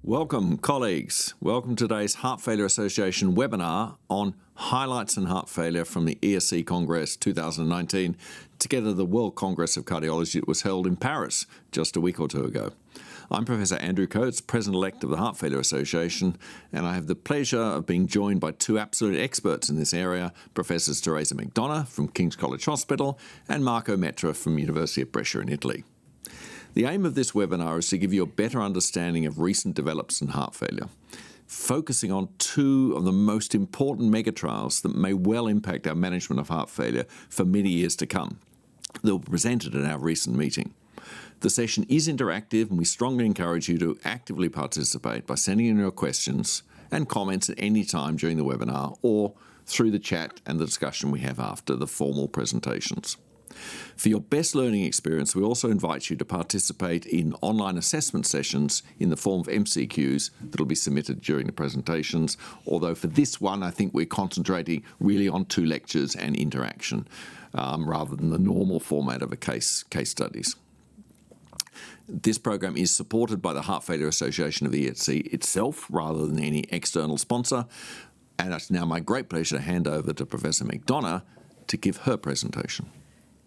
Welcome, colleagues. Welcome to today's Heart Failure Association webinar on highlights in heart failure from the ESC Congress 2019, together the World Congress of Cardiology that was held in Paris just a week or two ago. I'm Professor Andrew Coates, President-elect of the Heart Failure Association, and I have the pleasure of being joined by two absolute experts in this area, Professors Teresa McDonough from King's College Hospital and Marco Metra from University of Brescia in Italy. The aim of this webinar is to give you a better understanding of recent developments in heart failure, focusing on two of the most important megatrials that may well impact our management of heart failure for many years to come. They were presented at our recent meeting. The session is interactive, and we strongly encourage you to actively participate by sending in your questions and comments at any time during the webinar or through the chat and the discussion we have after the formal presentations. For your best learning experience, we also invite you to participate in online assessment sessions in the form of MCQs that will be submitted during the presentations, although for this one I think we're concentrating really on two lectures and interaction rather than the normal format of a case studies. This program is supported by the Heart Failure Association of the ESC itself rather than any external sponsor, and it's now my great pleasure to hand over to Professor McDonough to give her presentation.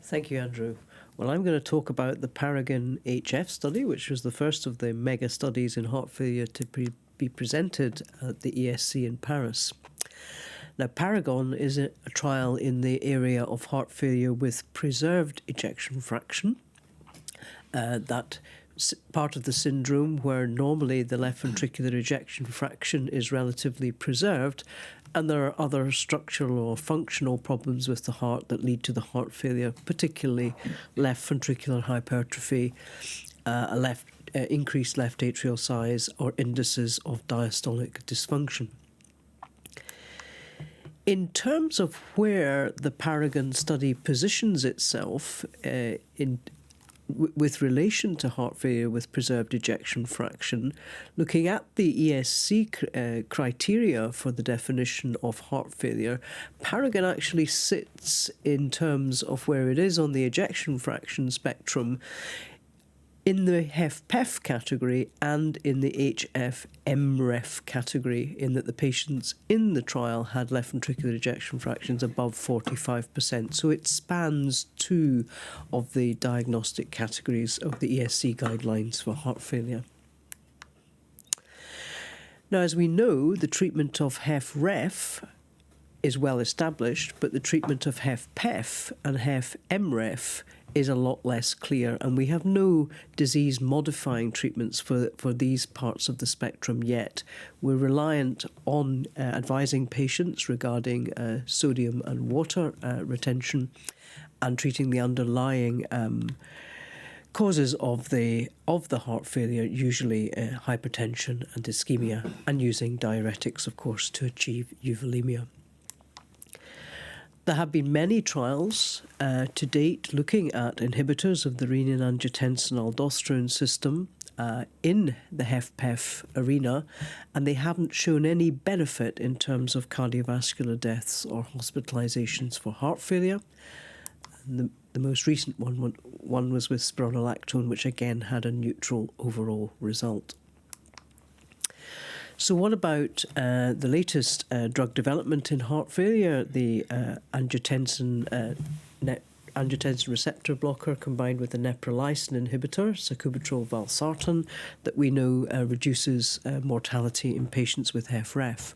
Thank you, Andrew. Well, I'm going to talk about the Paragon HF study, which was the first of the mega studies in heart failure to be presented at the ESC in Paris. Now, Paragon is a trial in the area of heart failure with preserved ejection fraction. That part of the syndrome where normally the left ventricular ejection fraction is relatively preserved, and there are other structural or functional problems with the heart that lead to the heart failure, particularly left ventricular hypertrophy, increased left atrial size, or indices of diastolic dysfunction. In terms of where the Paragon study positions itself with relation to heart failure with preserved ejection fraction, looking at the ESC criteria for the definition of heart failure, Paragon actually sits in terms of where it is on the ejection fraction spectrum in the HFpEF category and in the HF-MREF category, in that the patients in the trial had left ventricular ejection fractions above 45%. So it spans two of the diagnostic categories of the ESC guidelines for heart failure. Now, as we know, the treatment of HFrEF is well established, but the treatment of HFpEF and HF-MREF is a lot less clear, and we have no disease-modifying treatments for these parts of the spectrum yet. We're reliant on advising patients regarding sodium and water retention and treating the underlying causes of the heart failure, usually hypertension and ischemia, and using diuretics, of course, to achieve euvolemia. There have been many trials to date looking at inhibitors of the renin-angiotensin-aldosterone system in the HFpEF arena, and they haven't shown any benefit in terms of cardiovascular deaths or hospitalizations for heart failure. And the most recent one was with spironolactone, which again had a neutral overall result. So what about the latest drug development in heart failure, the angiotensin receptor blocker combined with a neprilysin inhibitor, sacubitril/valsartan, that we know reduces mortality in patients with HFrEF?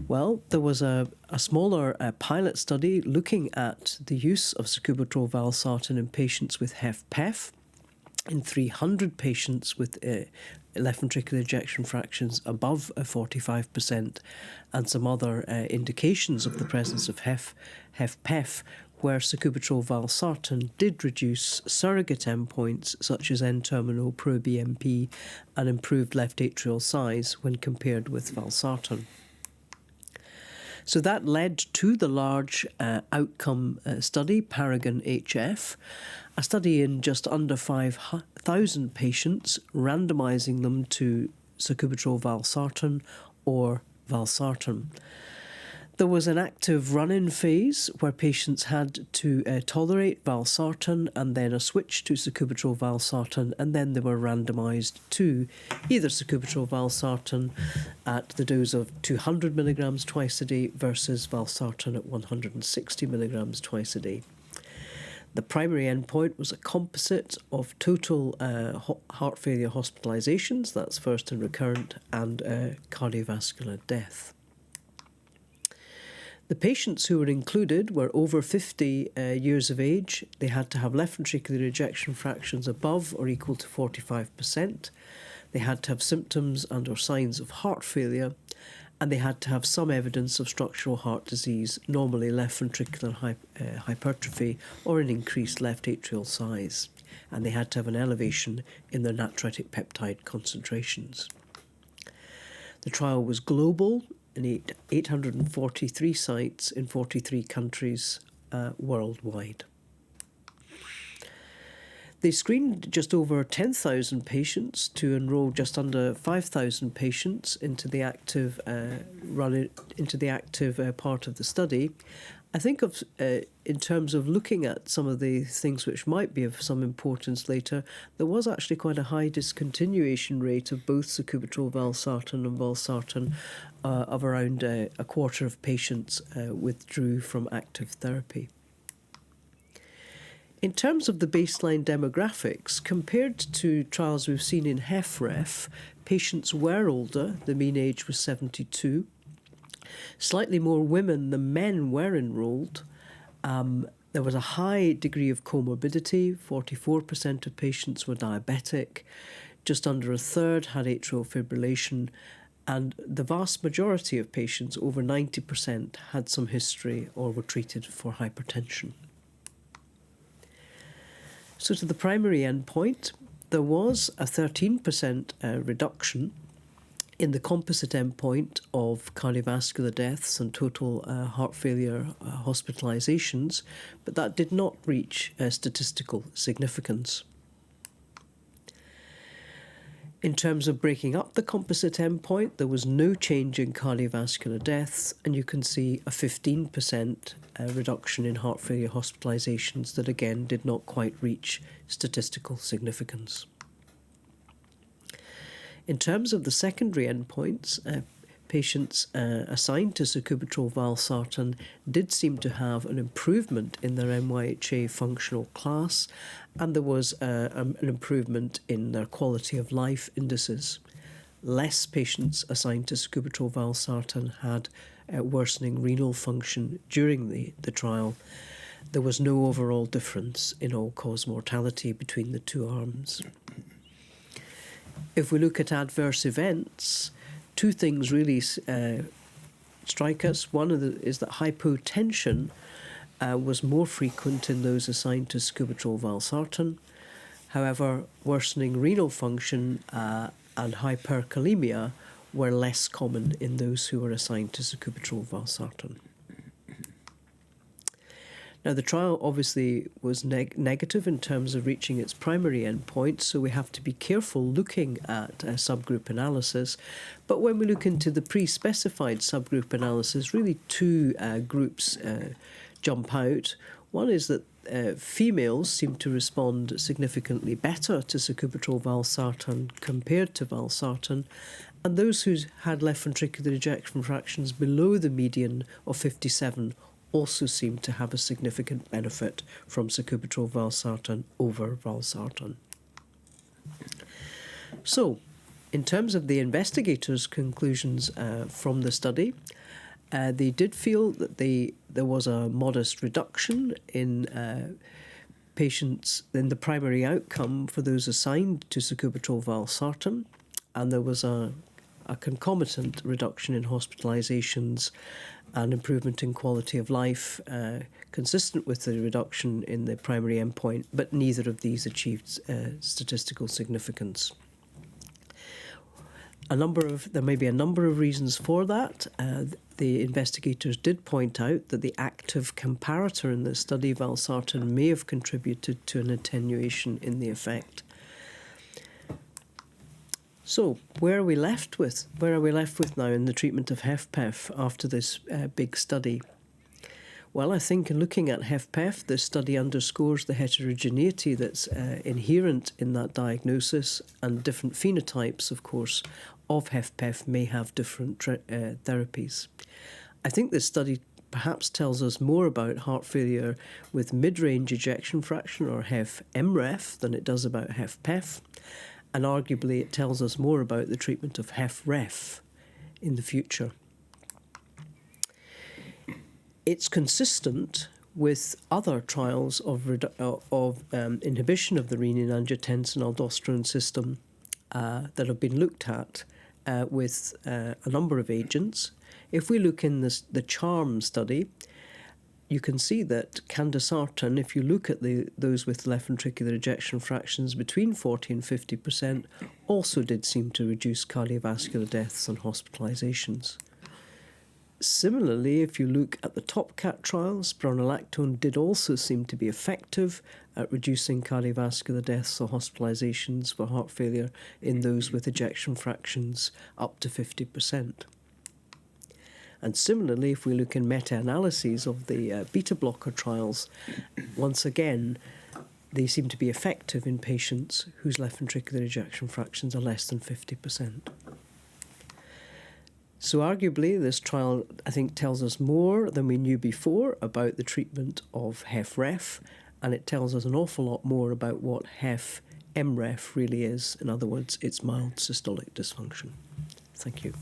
Well, there was a smaller pilot study looking at the use of sacubitril/valsartan in patients with HFpEF in 300 patients with left ventricular ejection fractions above 45% and some other indications of the presence of HFpEF, where sacubitril/valsartan did reduce surrogate endpoints such as N-terminal proBNP and improved left atrial size when compared with valsartan. So that led to the large outcome study, Paragon HF, a study in just under 5,000 patients, randomizing them to sacubitril/valsartan or valsartan. There was an active run-in phase where patients had to tolerate valsartan and then a switch to sacubitril valsartan, and then they were randomised to either sacubitril valsartan at the dose of 200 milligrams twice a day versus valsartan at 160 milligrams twice a day. The primary endpoint was a composite of total heart failure hospitalizations, that's first and recurrent, and cardiovascular death. The patients who were included were over 50 years of age. They had to have left ventricular ejection fractions above or equal to 45%. They had to have symptoms and or signs of heart failure, and they had to have some evidence of structural heart disease, normally left ventricular hypertrophy or an increased left atrial size. And they had to have an elevation in their natriuretic peptide concentrations. The trial was global in 843 sites in 43 countries worldwide. They screened just over 10,000 patients to enrol just under 5,000 patients into the active part of the study. I think of in terms of looking at some of the things which might be of some importance later, there was actually quite a high discontinuation rate of both sacubitril valsartan and valsartan, of around a quarter of patients withdrew from active therapy. In terms of the baseline demographics, compared to trials we've seen in HFrEF, patients were older, the mean age was 72. Slightly more women than men were enrolled. There was a high degree of comorbidity. 44% of patients were diabetic. Just under a third had atrial fibrillation. And the vast majority of patients, over 90%, had some history or were treated for hypertension. So to the primary endpoint, there was a 13% reduction in the composite endpoint of cardiovascular deaths and total heart failure hospitalizations, but that did not reach statistical significance. In terms of breaking up the composite endpoint, there was no change in cardiovascular deaths, and you can see a 15% reduction in heart failure hospitalizations that again did not quite reach statistical significance. In terms of the secondary endpoints, patients assigned to sacubitril valsartan did seem to have an improvement in their NYHA functional class, and there was an improvement in their quality of life indices. Less patients assigned to sacubitril valsartan had worsening renal function during the trial. There was no overall difference in all-cause mortality between the two arms. If we look at adverse events, two things really strike us. One is that hypotension was more frequent in those assigned to sacubitril valsartan. However, worsening renal function and hyperkalemia were less common in those who were assigned to sacubitril valsartan. Now, the trial obviously was negative in terms of reaching its primary endpoint, so we have to be careful looking at subgroup analysis. But when we look into the pre-specified subgroup analysis, really two groups jump out. One is that females seem to respond significantly better to sacubitril valsartan compared to valsartan, and those who had left ventricular ejection fractions below the median of 57 also seem to have a significant benefit from sacubitril valsartan over valsartan. So, in terms of the investigators' conclusions from the study, they did feel that there was a modest reduction in patients in the primary outcome for those assigned to sacubitril valsartan, and there was a concomitant reduction in hospitalizations and improvement in quality of life, consistent with the reduction in the primary endpoint, but neither of these achieved statistical significance. There may be a number of reasons for that. The investigators did point out that the active comparator in the study, valsartan, may have contributed to an attenuation in the effect. So, where are we left with? Where are we left with now in the treatment of HFpEF after this big study? Well, I think in looking at HFpEF, this study underscores the heterogeneity that's inherent in that diagnosis, and different phenotypes, of course, of HFpEF may have different therapies. I think this study perhaps tells us more about heart failure with mid-range ejection fraction, or HF-MREF, than it does about HFpEF. And arguably it tells us more about the treatment of HFrEF in the future. It's consistent with other trials of inhibition of the renin-angiotensin-aldosterone system that have been looked at with a number of agents. If we look in the CHARM study, you can see that candesartan, if you look at those with left ventricular ejection fractions between 40 and 50%, also did seem to reduce cardiovascular deaths and hospitalizations. Similarly, if you look at the TopCat trial, spironolactone did also seem to be effective at reducing cardiovascular deaths or hospitalizations for heart failure in those with ejection fractions up to 50%. And similarly, if we look in meta-analyses of the beta blocker trials, once again, they seem to be effective in patients whose left ventricular ejection fractions are less than 50%. So arguably, this trial, I think, tells us more than we knew before about the treatment of HFrEF, and it tells us an awful lot more about what HF-MREF really is. In other words, it's mild systolic dysfunction. Thank you.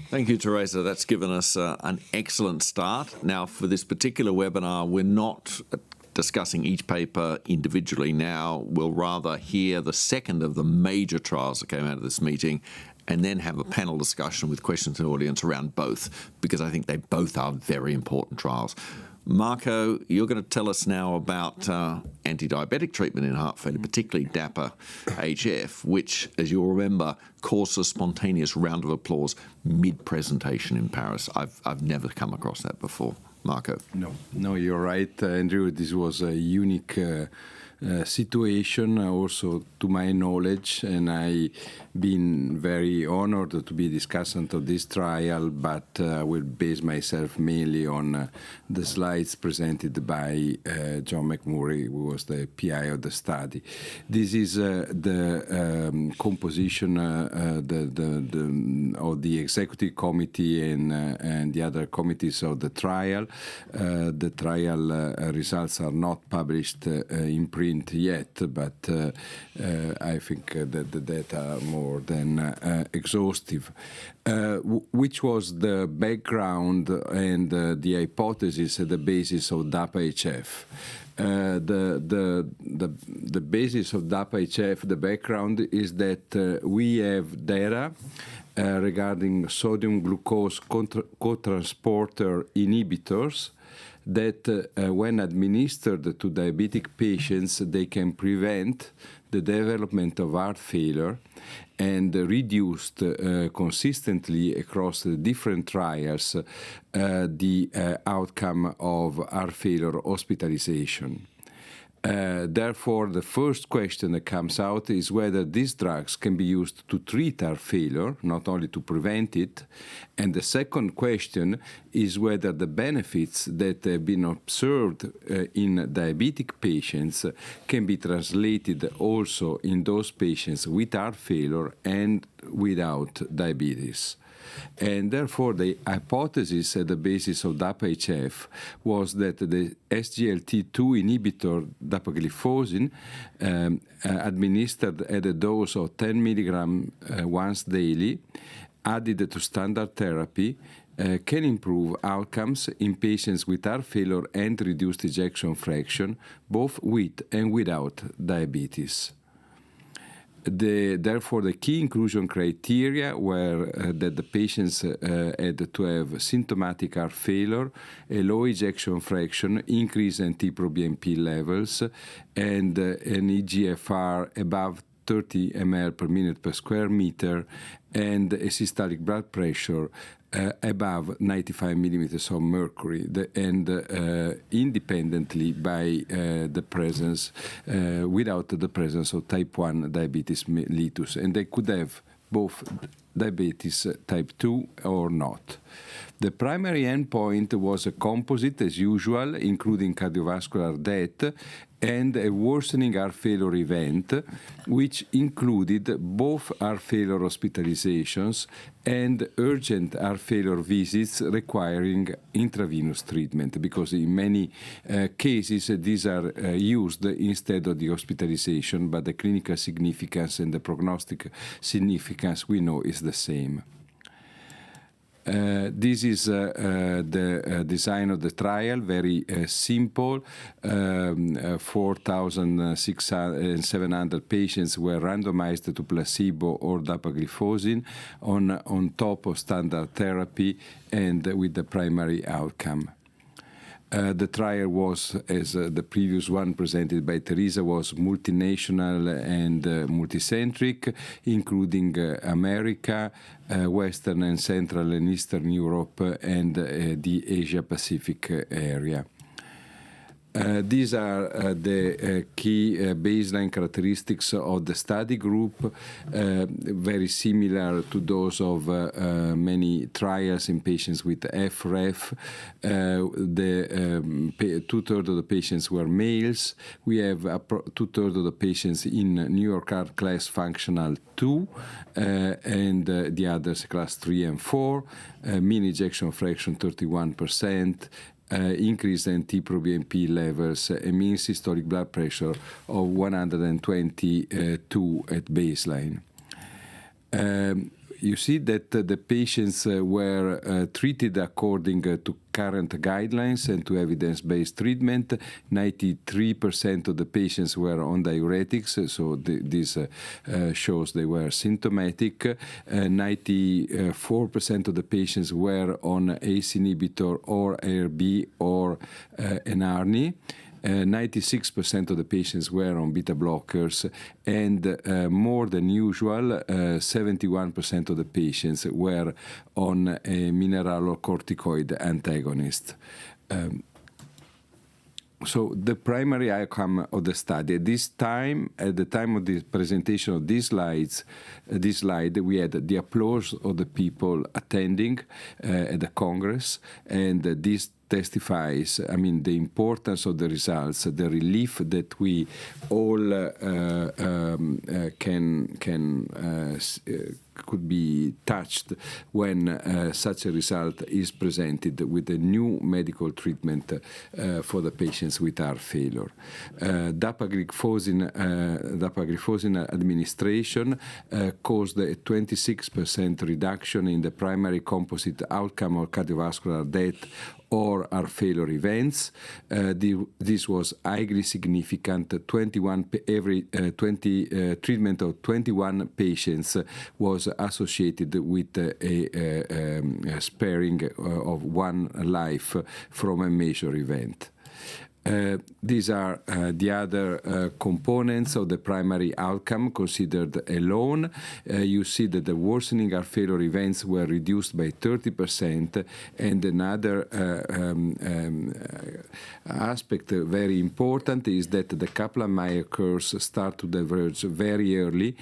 Thank you, Teresa. That's given us an excellent start. Now, for this particular webinar, we're not discussing each paper individually now. We'll rather hear the second of the major trials that came out of this meeting and then have a panel discussion with questions in the audience around both, because I think they both are very important trials. Marco, you're going to tell us now about anti-diabetic treatment in heart failure, particularly Depo HF, which, as you'll remember, caused a spontaneous round of applause mid-presentation in Paris. I've never come across that before. Marco. No, you're right, Andrew. This was a unique situation, also to my knowledge, and I've been very honored to be discussant of this trial, but I will base myself mainly on the slides presented by John McMurray, who was the PI of the study. This is the composition of the executive committee and the other committees of the trial. The trial results are not published in print yet, but I think that the data are more than exhaustive. Which was the background and the hypothesis at the basis of Depo HF? The basis of Depo HF, the background, is that we have data regarding sodium glucose cotransporter inhibitors that when administered to diabetic patients, they can prevent the development of heart failure and reduced consistently across the different trials the outcome of heart failure hospitalization. Therefore, the first question that comes out is whether these drugs can be used to treat heart failure, not only to prevent it. And the second question is whether the benefits that have been observed in diabetic patients can be translated also in those patients with heart failure and without diabetes. And therefore, the hypothesis at the basis of Depo HF was that the SGLT2 inhibitor dapagliflozin, administered at a dose of 10 milligrams once daily, added to standard therapy, can improve outcomes in patients with heart failure and reduced ejection fraction, both with and without diabetes. Therefore, the key inclusion criteria were that the patients had to have symptomatic heart failure, a low ejection fraction, increased NT-proBNP levels, and an eGFR above 30 ml per minute per square meter, and a systolic blood pressure above 95 millimeters of mercury, and independently by the presence, without the presence of type 1 diabetes mellitus. And they could have both diabetes type 2 or not. The primary endpoint was a composite, as usual, including cardiovascular death and a worsening heart failure event, which included both heart failure hospitalizations and urgent heart failure visits requiring intravenous treatment, because in many cases these are used instead of the hospitalization, but the clinical significance and the prognostic significance we know is the same. This is the design of the trial, very simple. 4,700 patients were randomized to placebo or dapagliflozin on top of standard therapy and with the primary outcome. The trial was, as the previous one presented by Teresa, was multinational and multicentric, including America, Western and Central and Eastern Europe, and the Asia-Pacific area. These are the key baseline characteristics of the study group, very similar to those of many trials in patients with FREF. Two-thirds of the patients were males. We have two-thirds of the patients in New York Heart Class Functional 2, and the others Class 3 and 4. Mean ejection fraction 31%. Increased NT-proBNP levels, a mean systolic blood pressure of 122 at baseline. You see that the patients were treated according to current guidelines and to evidence-based treatment. 93% of the patients were on diuretics, so this shows they were symptomatic. 94% of the patients were on ACE inhibitor or ARB or an ARNI. 96% of the patients were on beta blockers, and more than usual, 71% of the patients were on a mineralocorticoid antagonist. So the primary outcome of the study at this time, at the time of the presentation of this slide, we had the applause of the people attending at the Congress, and this testifies, the importance of the results, the relief that we all could be touched when such a result is presented with a new medical treatment for the patients with heart failure. Dapagliflozin administration caused a 26% reduction in the primary composite outcome of cardiovascular death or heart failure events. This was highly significant. Treatment of 21 patients was associated with a sparing of one life from a major event. These are the other components of the primary outcome considered alone. You see that the worsening heart failure events were reduced by 30%, and another aspect very important is that the Kaplan-Meier curves start to diverge very early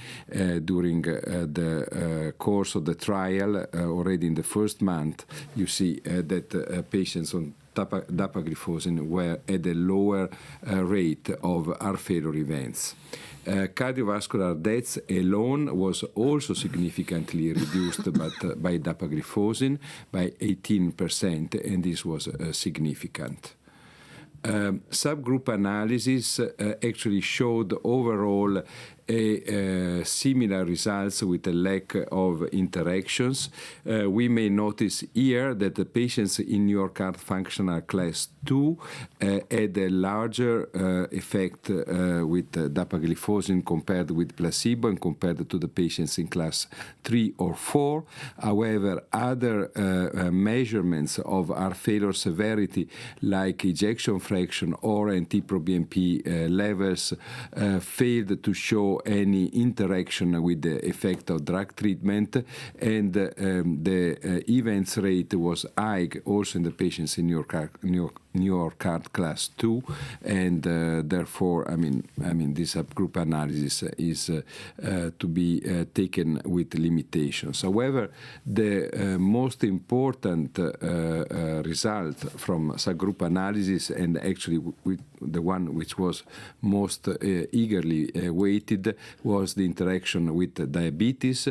during the course of the trial. Already in the first month, you see that patients on dapagliflozin were at a lower rate of heart failure events. Cardiovascular deaths alone was also significantly reduced by dapagliflozin by 18%, and this was significant. Subgroup analysis actually showed overall similar results with a lack of interactions. We may notice here that the patients in New York Heart Functional Class 2 had a larger effect with dapagliflozin compared with placebo and compared to the patients in Class 3 or 4. However, other measurements of heart failure severity, like ejection fraction or NT-proBNP levels, failed to show any interaction with the effect of drug treatment, and the events rate was high also in the patients in New York Heart Class 2, and therefore, I mean, this subgroup analysis is to be taken with limitations. However, the most important result from subgroup analysis, and actually the one which was most eagerly waited, was the interaction with diabetes,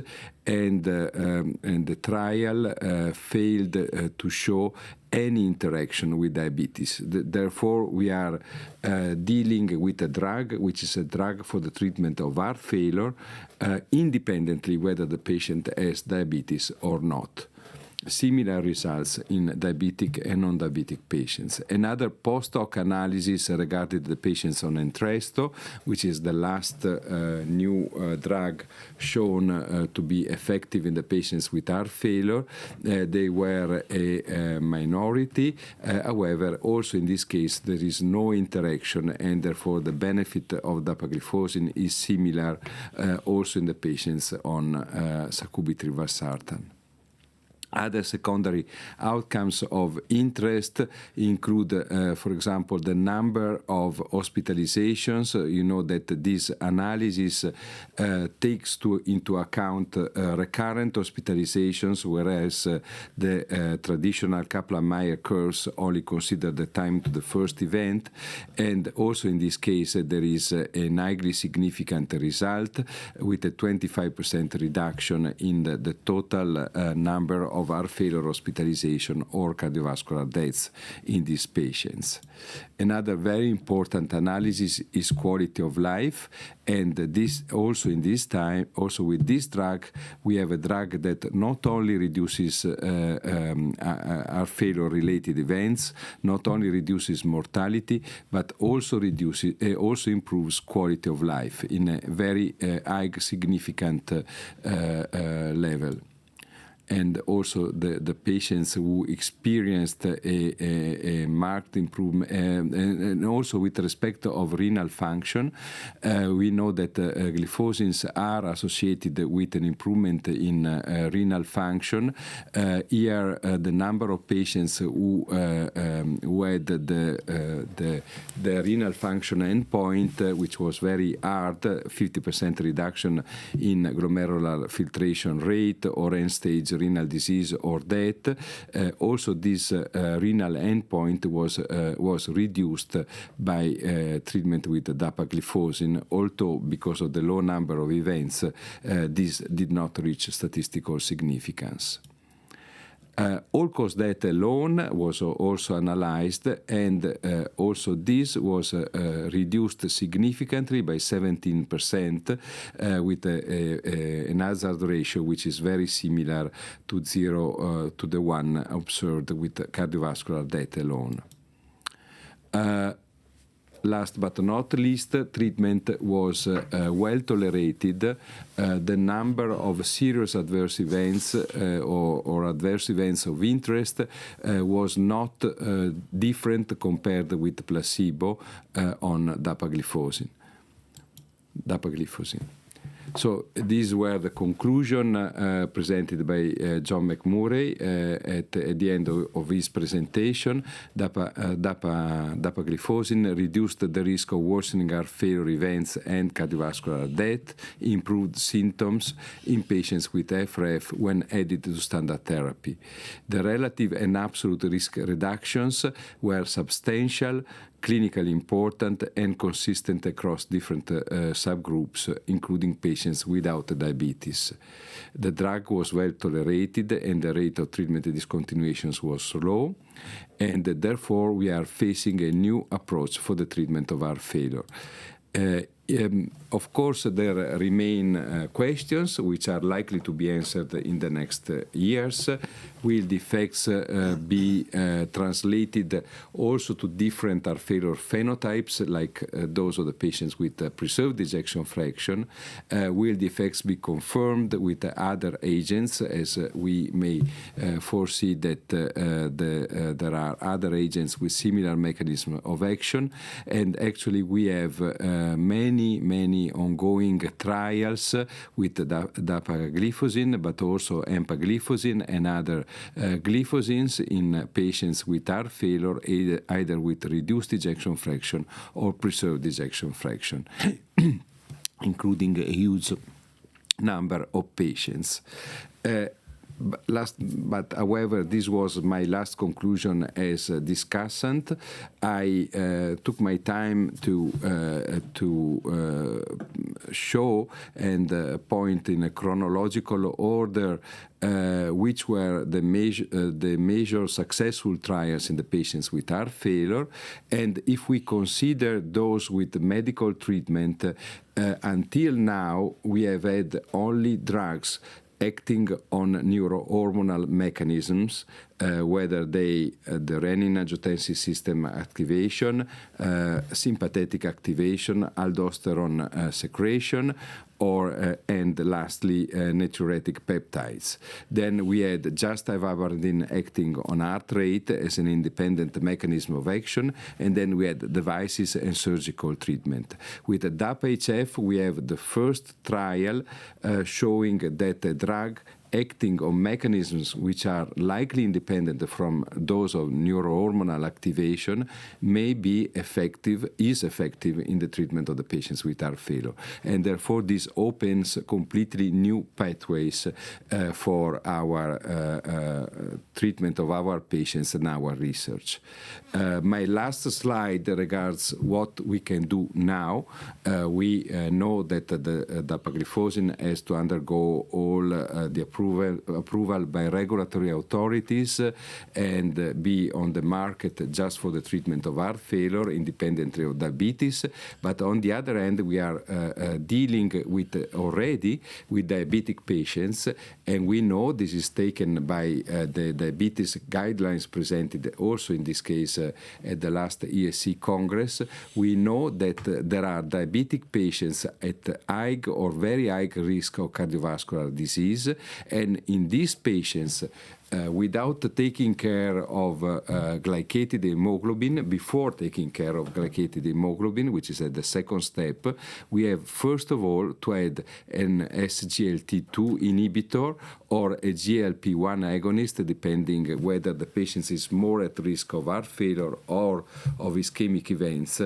and the trial failed to show any interaction with diabetes. Therefore, we are dealing with a drug which is a drug for the treatment of heart failure, independently whether the patient has diabetes or not. Similar results in diabetic and non-diabetic patients. Another post-hoc analysis regarded the patients on Entresto, which is the last new drug shown to be effective in the patients with heart failure. They were a minority. However, also in this case, there is no interaction, and therefore the benefit of dapagliflozin is similar also in the patients on sacubitril/valsartan. Other secondary outcomes of interest include, for example, the number of hospitalizations. You know that this analysis takes into account recurrent hospitalizations, whereas the traditional Kaplan-Meier curves only consider the time to the first event. And also in this case, there is a highly significant result with a 25% reduction in the total number of heart failure hospitalization or cardiovascular deaths in these patients. Another very important analysis is quality of life, and this also in this time, also with this drug, we have a drug that not only reduces heart failure related events, not only reduces mortality, but also improves quality of life in a very high significant level. And also the patients who experienced a marked improvement, and also with respect of renal function, we know that gliflozins are associated with an improvement in renal function. Here, the number of patients who had the renal function endpoint, which was very hard, 50% reduction in glomerular filtration rate or end-stage renal disease or death. Also, this renal endpoint was reduced by treatment with dapagliflozin, although because of the low number of events, this did not reach statistical significance. All-cause death alone was also analyzed, and also this was reduced significantly by 17% with an hazard ratio which is very similar to 0 to the one observed with cardiovascular death alone. Last but not least, treatment was well tolerated. The number of serious adverse events or adverse events of interest was not different compared with placebo on dapagliflozin. So these were the conclusion presented by John McMurray at the end of his presentation. Dapagliflozin reduced the risk of worsening heart failure events and cardiovascular death, improved symptoms in patients with FRF when added to standard therapy. The relative and absolute risk reductions were substantial, clinically important, and consistent across different subgroups, including patients without diabetes. The drug was well tolerated, and the rate of treatment discontinuations was low, and therefore we are facing a new approach for the treatment of heart failure. Of course, there remain questions which are likely to be answered in the next years. Will the effects be translated also to different heart failure phenotypes, like those of the patients with preserved ejection fraction? Will the effects be confirmed with other agents, as we may foresee that there are other agents with similar mechanism of action? And actually, we have many many ongoing trials with dapagliflozin, but also empagliflozin and other gliflozins in patients with heart failure, either with reduced ejection fraction or preserved ejection fraction, including a huge number of patients. But however, this was my last conclusion as a discussant. I took my time to show and point in a chronological order which were the major successful trials in the patients with heart failure. And if we consider those with medical treatment, until now we have had only drugs acting on neurohormonal mechanisms, whether the renin-angiotensin system activation, sympathetic activation, aldosterone secretion, or and lastly natriuretic peptides. Then we had just ivabradine acting on heart rate as an independent mechanism of action, and then we had devices and surgical treatment. With the Depo HF, we have the first trial showing that a drug acting on mechanisms which are likely independent from those of neurohormonal activation may be effective, is effective in the treatment of the patients with heart failure. And therefore this opens completely new pathways for our treatment of our patients and our research. My last slide regards what we can do now. We know that the dapagliflozin has to undergo all the approval by regulatory authorities and be on the market just for the treatment of heart failure, independently of diabetes. But on the other hand, we are dealing already with diabetic patients, and we know this is taken by the diabetes guidelines presented also in this case at the last ESC Congress. We know that there are diabetic patients at high or very high risk of cardiovascular disease, and in these patients, without taking care of glycated hemoglobin, before taking care of glycated hemoglobin, which is at the second step, we have first of all to add an SGLT2 inhibitor or a GLP-1 agonist, depending whether the patient is more at risk of heart failure or of ischemic events,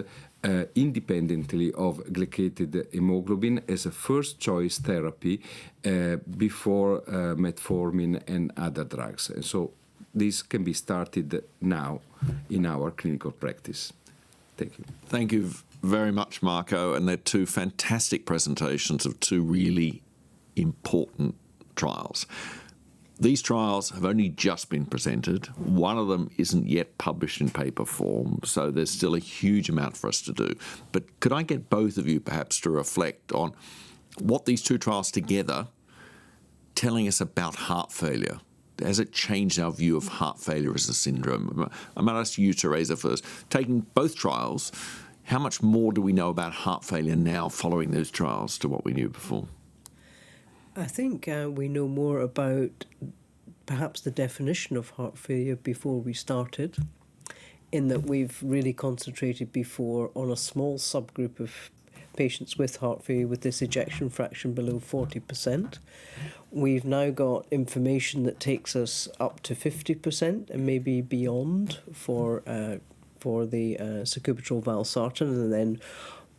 independently of glycated hemoglobin as a first choice therapy before metformin and other drugs. And so this can be started now in our clinical practice. Thank you. Thank you very much, Marco. And they're two fantastic presentations of two really important trials. These trials have only just been presented. One of them isn't yet published in paper form, so there's still a huge amount for us to do. But could I get both of you perhaps to reflect on what these two trials together telling us about heart failure? Has it changed our view of heart failure as a syndrome? I might ask you, Teresa, first. Taking both trials, how much more do we know about heart failure now following those trials to what we knew before? I think we know more about perhaps the definition of heart failure before we started, in that we've really concentrated before on a small subgroup of patients with heart failure with this ejection fraction below 40%. We've now got information that takes us up to 50% and maybe beyond for the sacubitril valsartan, and then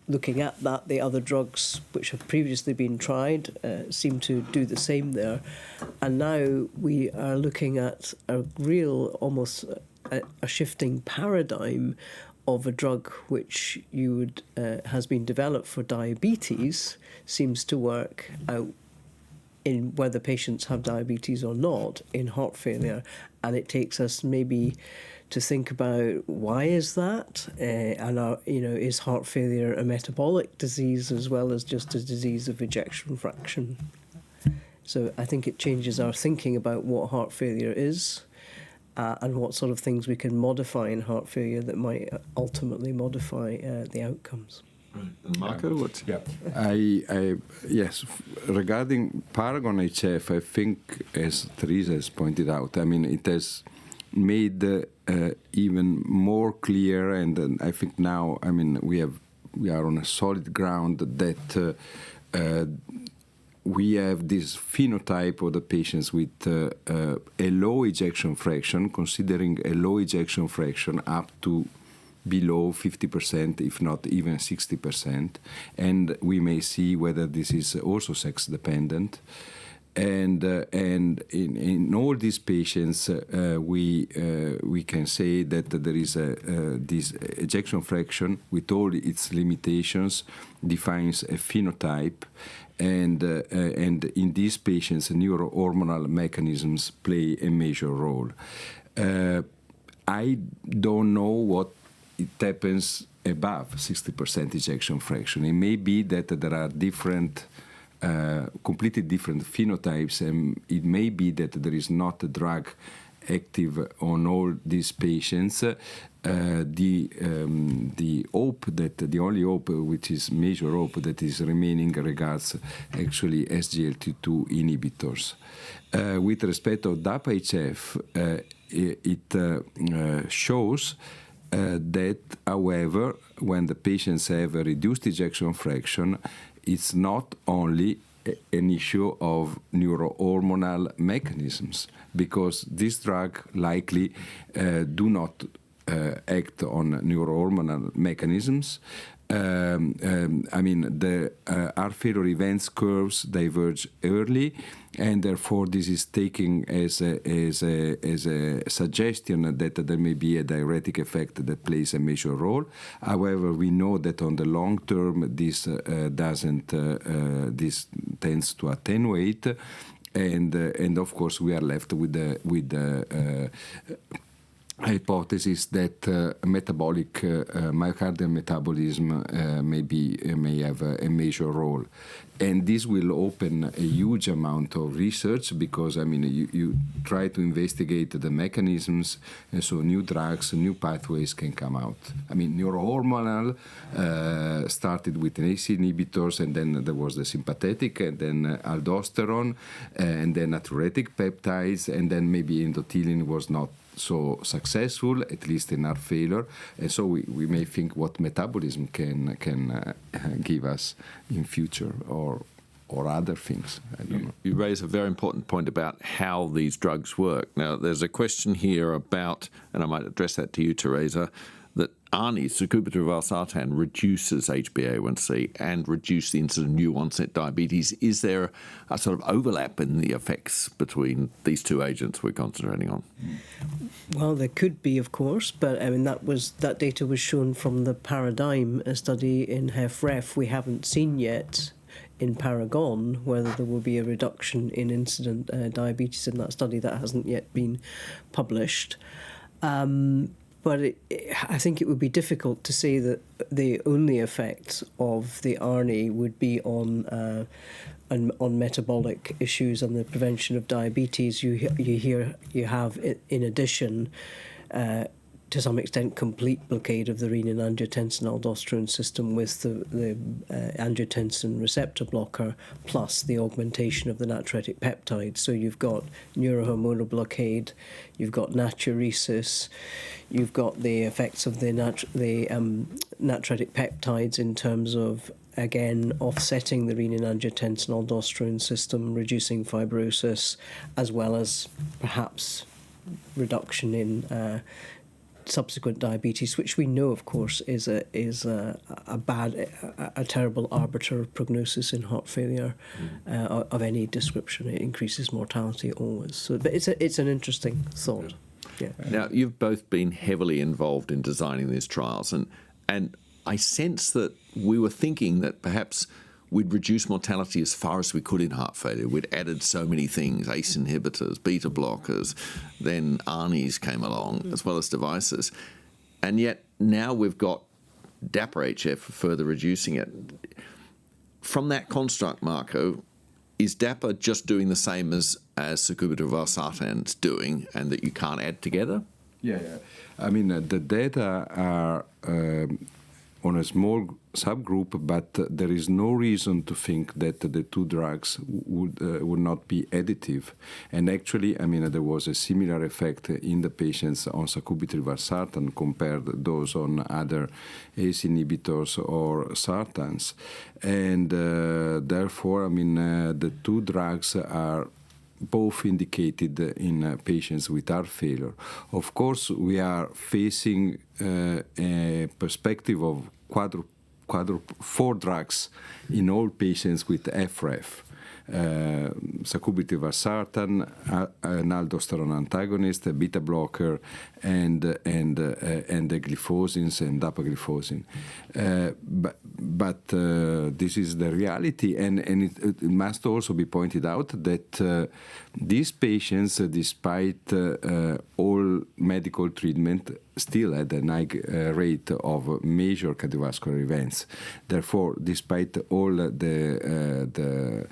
looking at that, the other drugs which have previously been tried seem to do the same there. And now we are looking at a real, almost a shifting paradigm of a drug which has been developed for diabetes, seems to work out in whether patients have diabetes or not in heart failure. And it takes us maybe to think about why is that, and is heart failure a metabolic disease as well as just a disease of ejection fraction? So I think it changes our thinking about what heart failure is and what sort of things we can modify in heart failure that might ultimately modify the outcomes. Right. And Marco, what? Yeah, yes. Regarding Paragon HF, I think, as Teresa has pointed out, I mean, it has made even more clear, and I think now, I mean, we have we are on a solid ground that we have this phenotype of the patients with a low ejection fraction, considering a low ejection fraction up to below 50%, if not even 60%. And we may see whether this is also sex-dependent. And in all these patients, we can say that there is this ejection fraction with all its limitations defines a phenotype, and in these patients, neurohormonal mechanisms play a major role. I don't know what it happens above 60% ejection fraction. It may be that there are different. Completely different phenotypes, and it may be that there is not a drug active on all these patients. The hope that the only hope, which is major hope, that is remaining regards actually SGLT2 inhibitors. With respect to Depo HF, it shows that, however, when the patients have a reduced ejection fraction, it's not only an issue of neurohormonal mechanisms, because this drug likely do not act on neurohormonal mechanisms. I mean, the heart failure events curves diverge early, and therefore this is taken as a suggestion that there may be a diuretic effect that plays a major role. However, we know that on the long term this this tends to attenuate, and of course we are left with the hypothesis that metabolic myocardial metabolism may have a major role, and this will open a huge amount of research, because I mean you try to investigate the mechanisms, and so new drugs, new pathways can come out. I mean, neurohormonal started with an ACE inhibitors, and then there was the sympathetic, and then aldosterone, and then natriuretic peptides, and then maybe endothelin was not so successful, at least in heart failure, and so we may think what metabolism can give us in future, or other things. I don't know. You raise a very important point about how these drugs work. Now, there's a question here about, and I might address that to you, Teresa, that ARNI, sacubitril valsartan, reduces HbA1c and reduces the incidence of new onset diabetes. Is there a sort of overlap in the effects between these two agents we're concentrating on? Well, there could be, of course, but I mean that data was shown from the Paradigm study in HFrEF. We haven't seen yet in Paragon whether there will be a reduction in incident diabetes in that study. That hasn't yet been published. But I think it would be difficult to say that the only effect of the ARNI would be on metabolic issues and the prevention of diabetes. You have in addition, to some extent, complete blockade of the renin-angiotensin-aldosterone system with the angiotensin receptor blocker, plus the augmentation of the natriuretic peptides. So you've got neurohormonal blockade, you've got natriuresis, you've got the effects of the natriuretic peptides in terms of, again, offsetting the renin-angiotensin-aldosterone system, reducing fibrosis, as well as perhaps reduction in subsequent diabetes, which we know, of course, is a terrible arbiter of prognosis in heart failure of any description. It increases mortality always. So, but it's an interesting thought. Yeah. Now, you've both been heavily involved in designing these trials, and I sense that we were thinking that perhaps we'd reduce mortality as far as we could in heart failure. We'd added so many things, ACE inhibitors, beta blockers, then ARNIs came along, as well as devices. And yet now we've got Depo HF for further reducing it. From that construct, Marco, is Depo just doing the same as sacubitril valsartan's doing, and that you can't add together? Yeah. I mean, the data are on a small subgroup, but there is no reason to think that the two drugs would not be additive. And actually, I mean, there was a similar effect in the patients on sacubitril/valsartan compared to those on other ACE inhibitors or sartans. And therefore, I mean, the two drugs are both indicated in patients with heart failure. Of course, we are facing a perspective of 4 drugs in all patients with HF. Sacubitril/valsartan, an aldosterone antagonist, a beta blocker, and the glyphosins and dapagliflozin. But this is the reality, and it must also be pointed out that these patients, despite all medical treatment, still had a high rate of major cardiovascular events. Therefore, despite all the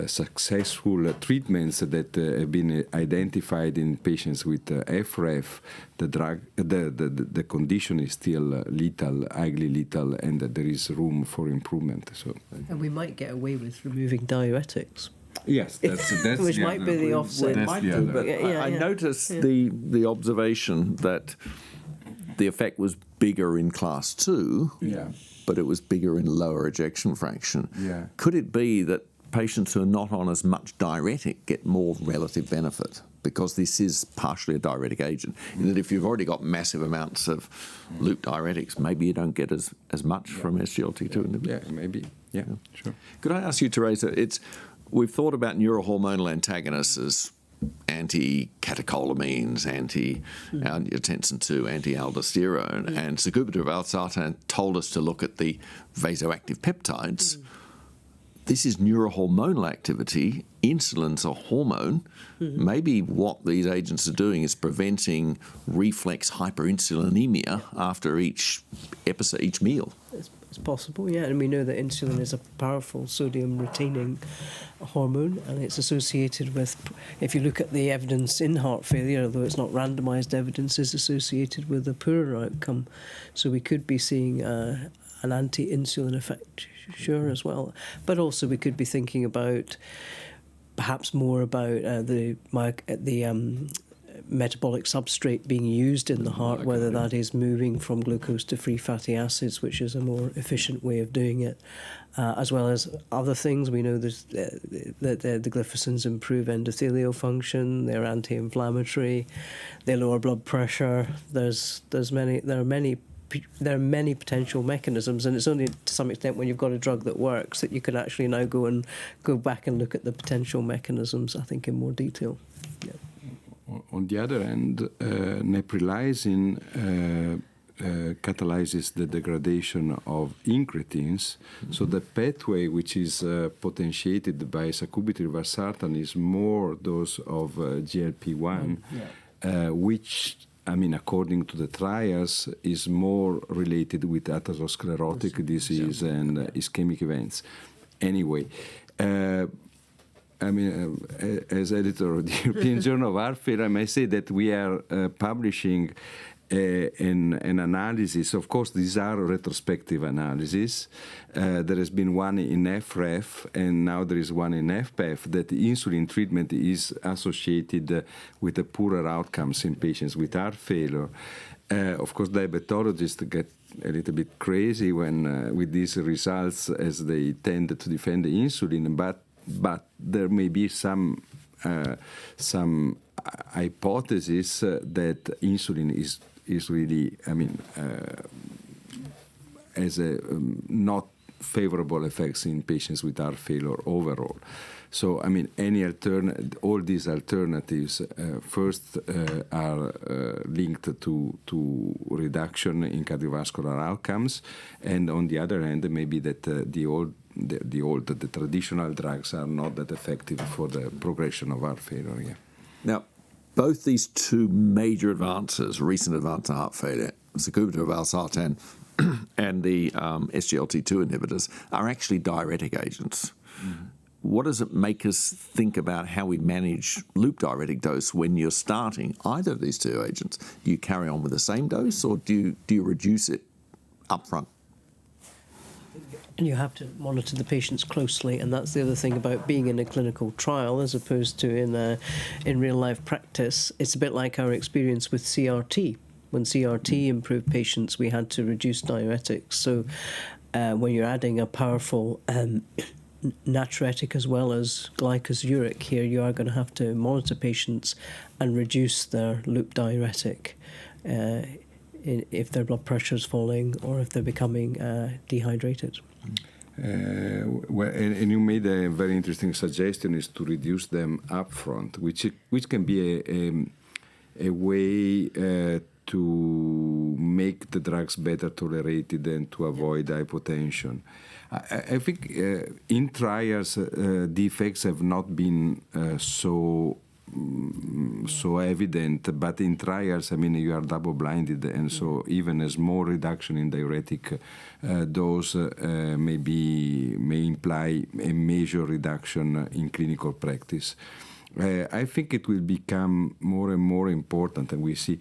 successful treatments that have been identified in patients with HF, the condition is still lethal, highly lethal, and there is room for improvement. So, and we might get away with removing diuretics. Yes, that's which might be the offset. I noticed the observation that the effect was bigger in class 2, but it was bigger in lower ejection fraction. Yeah. Could it be that patients who are not on as much diuretic get more relative benefit? Because this is partially a diuretic agent. And that if you've already got massive amounts of loop diuretics, maybe you don't get as much from SGLT2 inhibitors. Yeah, maybe. Yeah, sure. Could I ask you, Teresa, we've thought about neurohormonal antagonists as anti-catecholamines, anti-angiotensin II, anti-aldosterone, and sacubitril/valsartan told us to look at the vasoactive peptides. This is neurohormonal activity. Insulin's a hormone. Maybe what these agents are doing is preventing reflex hyperinsulinemia after each episode, each meal. It's possible, yeah, and we know that insulin is a powerful sodium-retaining hormone, and it's associated with, if you look at the evidence in heart failure, although it's not randomised evidence, is associated with a poorer outcome. So we could be seeing an anti-insulin effect, sure, as well. But also we could be thinking about, perhaps more about the metabolic substrate being used in the heart, whether that is moving from glucose to free fatty acids, which is a more efficient way of doing it, as well as other things. We know that the glyphosins improve endothelial function, they're anti-inflammatory, they lower blood pressure. There are many potential mechanisms, and it's only to some extent when you've got a drug that works that you can actually now go back and look at the potential mechanisms, I think, in more detail. Yeah. On the other hand, neprilysin catalyzes the degradation of incretins, so the pathway which is potentiated by sacubitril/valsartan is more those of GLP-1, which, I mean, according to the trials, is more related with atherosclerotic disease and ischemic events. Anyway, I mean, as editor of the European Journal of Heart Failure, I may say that we are publishing an analysis. Of course, these are retrospective analyses. There has been one in HF, and now there is one in HPF, that insulin treatment is associated with the poorer outcomes in patients with heart failure. Of course, diabetologists get a little bit crazy when with these results, as they tend to defend the insulin, but there may be some hypothesis that insulin is really, I mean, has a not favorable effects in patients with heart failure overall. So, I mean, all these alternatives first are linked to reduction in cardiovascular outcomes, and on the other hand, maybe that the traditional drugs are not that effective for the progression of heart failure. Yeah. Now, both these two major advances, recent advance in heart failure, sacubitril/valsartan and the SGLT2 inhibitors, are actually diuretic agents. Mm-hmm. What does it make us think about how we manage loop diuretic dose when you're starting either of these two agents? Do you carry on with the same dose, or do you reduce it up front? And you have to monitor the patients closely, and that's the other thing about being in a clinical trial as opposed to in real life practice. It's a bit like our experience with CRT. When CRT improved patients, we had to reduce diuretics. So when you're adding a powerful natriuretic as well as glycosuric here, you are going to have to monitor patients and reduce their loop diuretic if their blood pressure is falling or if they're becoming dehydrated. Well, and you made a very interesting suggestion, is to reduce them upfront, which can be a way to make the drugs better tolerated and to avoid hypotension. I think in trials the effects have not been so evident, but in trials, I mean, you are double-blinded, and so even a small reduction in diuretic dose may imply a major reduction in clinical practice. I think it will become more and more important, and we see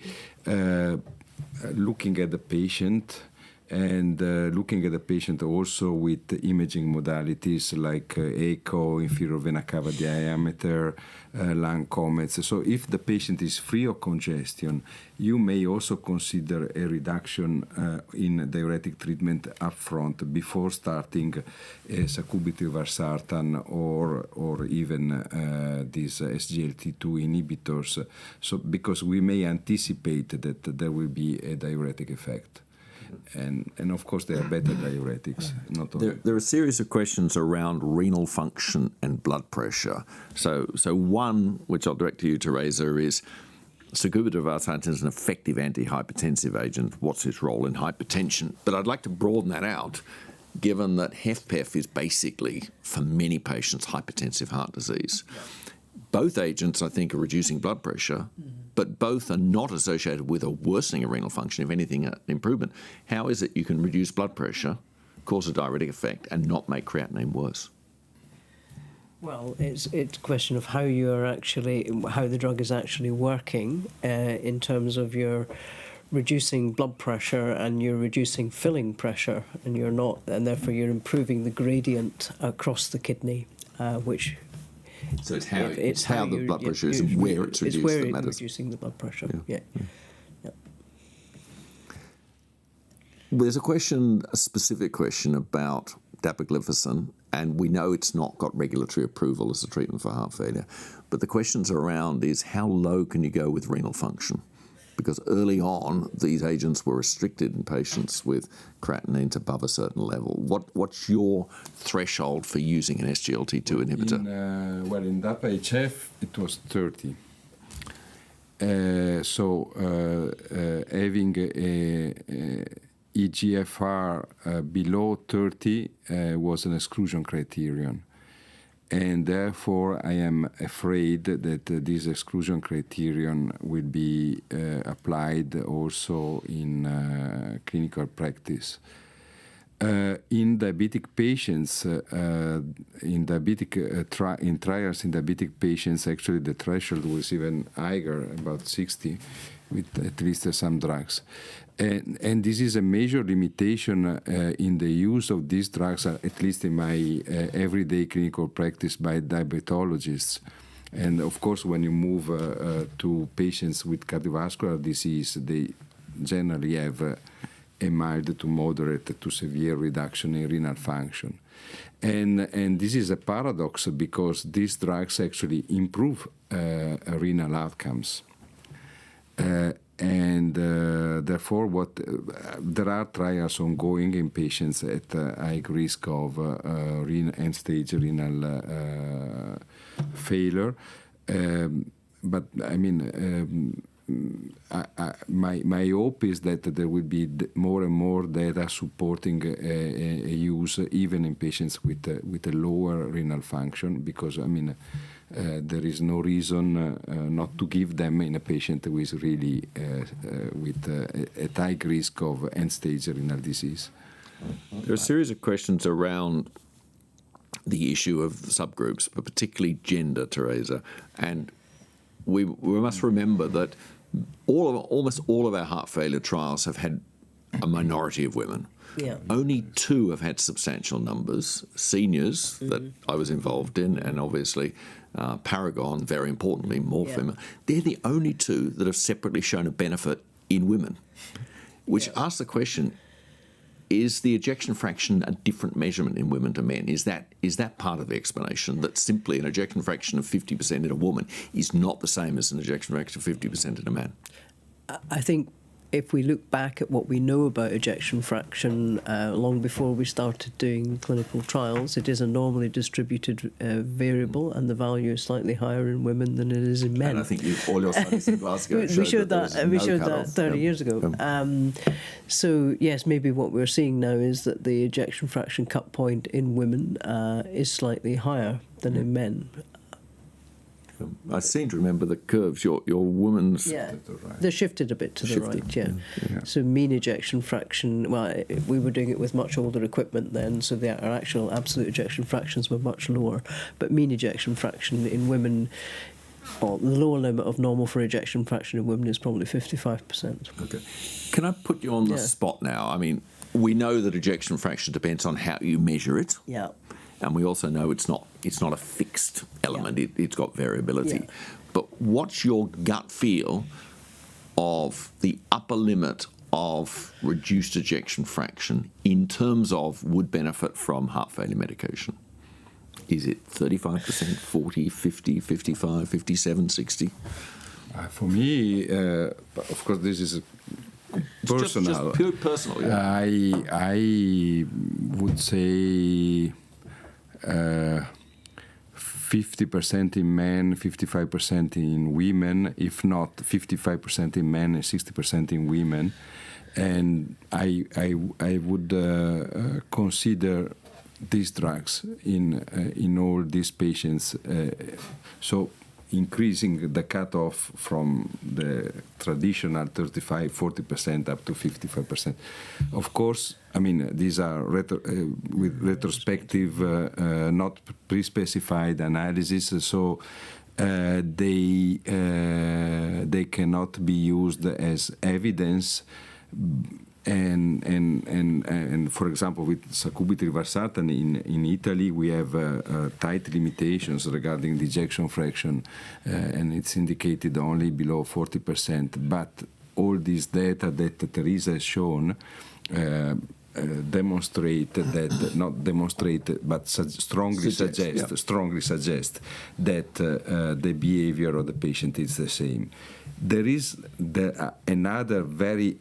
looking at the patient and looking at the patient also with imaging modalities like echo, inferior vena cava diameter, lung comets. So if the patient is free of congestion, you may also consider a reduction in diuretic treatment upfront before starting sacubitril valsartan or even these SGLT2 inhibitors. So because we may anticipate that there will be a diuretic effect. And of course, there are better diuretics. Not only. There are a series of questions around renal function and blood pressure. So one, which I'll direct to you, Teresa, is sacubitril valsartan is an effective antihypertensive agent. What's its role in hypertension? But I'd like to broaden that out, given that HFpEF is basically, for many patients, hypertensive heart disease. Yeah. Both agents, I think, are reducing blood pressure, but both are not associated with a worsening of renal function, if anything, an improvement. How is it you can reduce blood pressure, cause a diuretic effect, and not make creatinine worse? Well, it's a question of how the drug is actually working in terms of your reducing blood pressure and you're reducing filling pressure, and therefore you're improving the gradient across the kidney, which. So it's how the blood pressure is and where it's reduced that matters. It's reducing the blood pressure, yeah. There's a specific question about dapagliflozin, and we know it's not got regulatory approval as a treatment for heart failure. But the questions around is how low can you go with renal function? Because early on, these agents were restricted in patients with creatinine above a certain level. What's your threshold for using an SGLT2 inhibitor? In Depo HF, it was 30. Having a EGFR below 30 was an exclusion criterion. And therefore, I am afraid that this exclusion criterion will be applied also in clinical practice. In diabetic patients, in trials in diabetic patients, actually the threshold was even higher, about 60, with at least some drugs. And this is a major limitation in the use of these drugs, at least in my everyday clinical practice by diabetologists. And of course, when you move to patients with cardiovascular disease, they generally have a mild to moderate to severe reduction in renal function. And this is a paradox because these drugs actually improve renal outcomes. Therefore, there are trials ongoing in patients at high risk of end-stage renal failure. But I mean, my hope is that there will be more and more data supporting a use even in patients with a lower renal function, because I mean. There is no reason not to give them in a patient who is really at high risk of end-stage renal disease. There are a series of questions around the issue of subgroups, but particularly gender, Teresa. And we must remember that almost all of our heart failure trials have had a minority of women. Yeah. Only 2 have had substantial numbers, seniors that I was involved in, and obviously Paragon, very importantly, more female. They're the only 2 that have separately shown a benefit in women, which asks the question, is the ejection fraction a different measurement in women to men? Is that part of the explanation, that simply an ejection fraction of 50% in a woman is not the same as an ejection fraction of 50% in a man? I think if we look back at what we know about ejection fraction long before we started doing clinical trials, it is a normally distributed variable, and the value is slightly higher in women than it is in men. And I think all your studies in Glasgow we showed that. We showed cutoff. that 30 years ago. So yes, maybe what we're seeing now is that the ejection fraction cut point in women is slightly higher than in men. I seem to remember the curves. Your woman's They're shifted a bit to the right. Yeah. So mean ejection fraction. Well, we were doing it with much older equipment then, so our actual absolute ejection fractions were much lower. But mean ejection fraction in women, or the lower limit of normal for ejection fraction in women is probably 55%. Okay. Can I put you on the spot now? I mean, we know that ejection fraction depends on how you measure it. Yeah. And we also know it's not a fixed element. It's got variability. Yeah. But what's your gut feel of the upper limit of reduced ejection fraction in terms of would benefit from heart failure medication? Is it 35%, 40, 50, 55, 57, 60? For me, of course, this is personal. Just pure personal. Yeah. I would say 50% in men, 55% in women, if not 55% in men and 60% in women. And I would consider these drugs in all these patients. So increasing the cutoff from the traditional 35-40% up to 55%. Of course, I mean, these are with retrospective, not pre-specified analysis, so they cannot be used as evidence. And for example, with sacubitril/valsartan in Italy, we have tight limitations regarding the ejection fraction, and it's indicated only below 40%. But all these data that Teresa has shown demonstrate that, not demonstrate, but strongly suggest that the behavior of the patient is the same. There is another very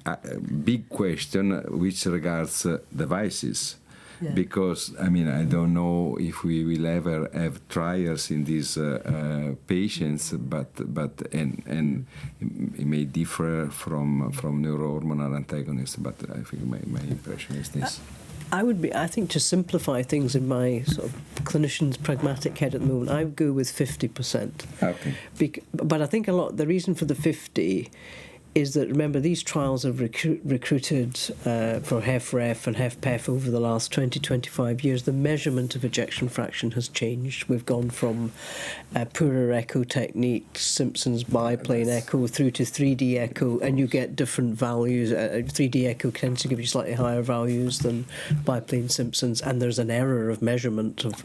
big question which regards devices. Yeah. Because, I mean, I don't know if we will ever have trials in these patients, but it may differ from neurohormonal antagonists, but I think my impression is this. I think to simplify things in my sort of clinician's pragmatic head at the moment, I would go with 50%. Okay. But I think the reason for the 50 is that, remember, these trials have recruited for HFrEF and HFpEF over the last 20-25 years. The measurement of ejection fraction has changed. We've gone from poorer echo techniques, Simpson's biplane echo, through to 3D echo, and you get different values. 3D echo tends to give you slightly higher values than biplane Simpson's, and there's an error of measurement of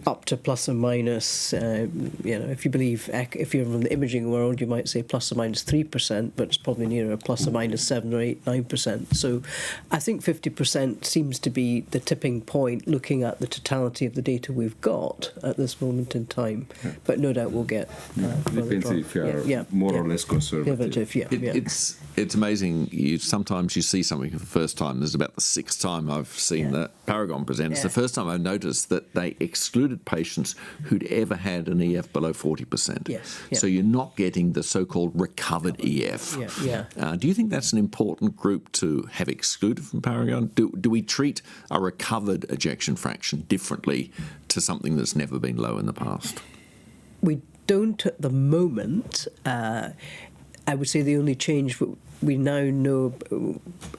up to plus or minus. If you believe, if you're from the imaging world, you might say plus or minus 3%, but it's probably nearer plus or minus 7 or 8, 9%. So I think 50% seems to be the tipping point, looking at the totality of the data we've got at this moment in time. Yeah. But no doubt we'll get depends if you are more or less conservative. It's amazing. Sometimes you see something for the first time. This is about the 6th time I've seen that Paragon present. It's the first time I've noticed that they excluded patients who'd ever had an EF below 40%. Yes. So you're not getting the so-called recovered EF. Do you think that's an important group to have excluded from Paragon? Do we treat a recovered ejection fraction differently to something that's never been low in the past? We don't at the moment. I would say the only change we now know